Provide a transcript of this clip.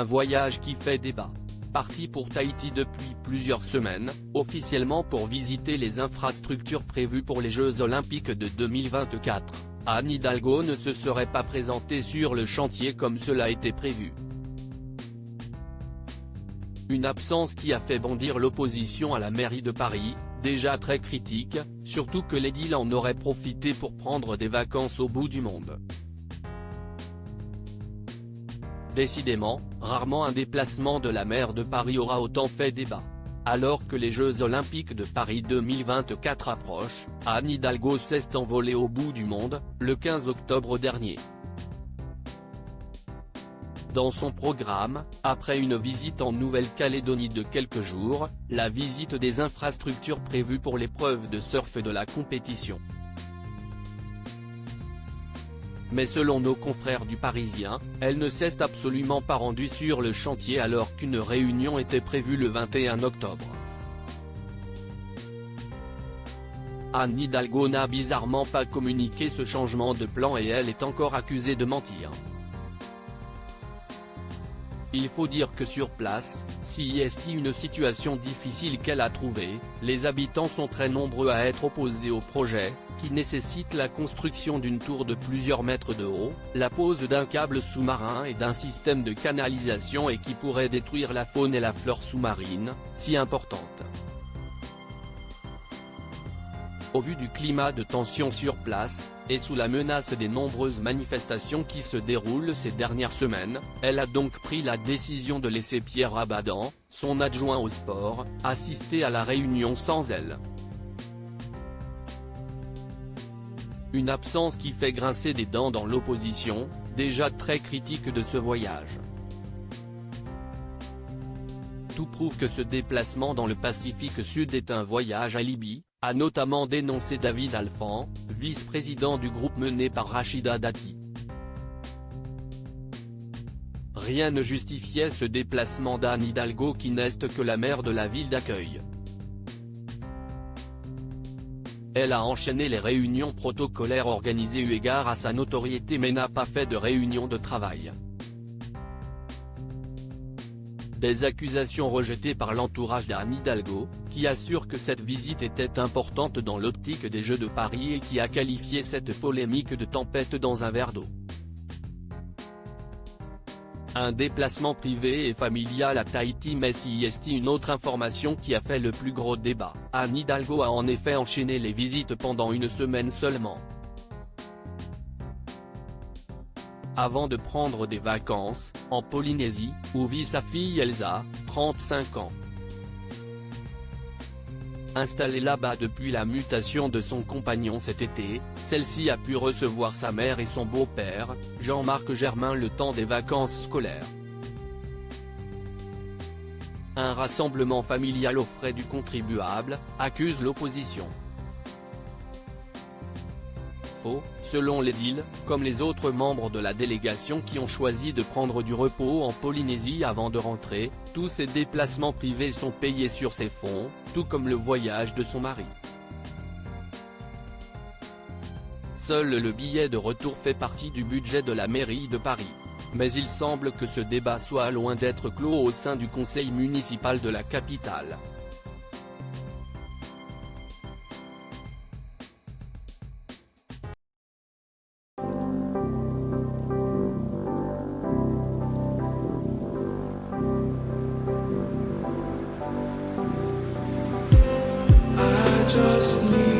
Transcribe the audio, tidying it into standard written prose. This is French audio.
Un voyage qui fait débat. Parti pour Tahiti depuis plusieurs semaines, officiellement pour visiter les infrastructures prévues pour les Jeux Olympiques de 2024, Anne Hidalgo ne se serait pas présentée sur le chantier comme cela était prévu. Une absence qui a fait bondir l'opposition à la mairie de Paris, déjà très critique, surtout que l'édile en aurait profité pour prendre des vacances au bout du monde. Décidément, rarement un déplacement de la maire de Paris aura autant fait débat. Alors que les Jeux Olympiques de Paris 2024 approchent, Anne Hidalgo s'est envolée au bout du monde, le 15 octobre dernier. Dans son programme, après une visite en Nouvelle-Calédonie de quelques jours, la visite des infrastructures prévues pour l'épreuve de surf de la compétition. Mais selon nos confrères du Parisien, elle ne s'est absolument pas rendue sur le chantier alors qu'une réunion était prévue le 21 octobre. Anne Hidalgo n'a bizarrement pas communiqué ce changement de plan et elle est encore accusée de mentir. Il faut dire que sur place, si est une situation difficile qu'elle a trouvée, les habitants sont très nombreux à être opposés au projet, qui nécessite la construction d'une tour de plusieurs mètres de haut, la pose d'un câble sous-marin et d'un système de canalisation et qui pourrait détruire la faune et la flore sous-marine, si importante. Au vu du climat de tension sur place, et sous la menace des nombreuses manifestations qui se déroulent ces dernières semaines, elle a donc pris la décision de laisser Pierre Abadan, son adjoint au sport, assister à la réunion sans elle. Une absence qui fait grincer des dents dans l'opposition, déjà très critique de ce voyage. Tout prouve que ce déplacement dans le Pacifique Sud est un voyage alibi, a notamment dénoncé David Alphand, vice-président du groupe mené par Rachida Dati. Rien ne justifiait ce déplacement d'Anne Hidalgo qui n'est que la maire de la ville d'accueil. Elle a enchaîné les réunions protocolaires organisées eu égard à sa notoriété mais n'a pas fait de réunion de travail. Des accusations rejetées par l'entourage d'Anne Hidalgo, qui assure que cette visite était importante dans l'optique des Jeux de Paris et qui a qualifié cette polémique de tempête dans un verre d'eau. Un déplacement privé et familial à Tahiti mais si est une autre information qui a fait le plus gros débat. Anne Hidalgo a en effet enchaîné les visites pendant une semaine seulement. Avant de prendre des vacances, en Polynésie, où vit sa fille Elsa, 35 ans. Installée là-bas depuis la mutation de son compagnon cet été, celle-ci a pu recevoir sa mère et son beau-père, Jean-Marc Germain le temps des vacances scolaires. Un rassemblement familial aux frais du contribuable, accuse l'opposition. Faux, selon l'édile, comme les autres membres de la délégation qui ont choisi de prendre du repos en Polynésie avant de rentrer, tous ces déplacements privés sont payés sur ses fonds, tout comme le voyage de son mari. Seul le billet de retour fait partie du budget de la mairie de Paris. Mais il semble que ce débat soit loin d'être clos au sein du conseil municipal de la capitale. Just need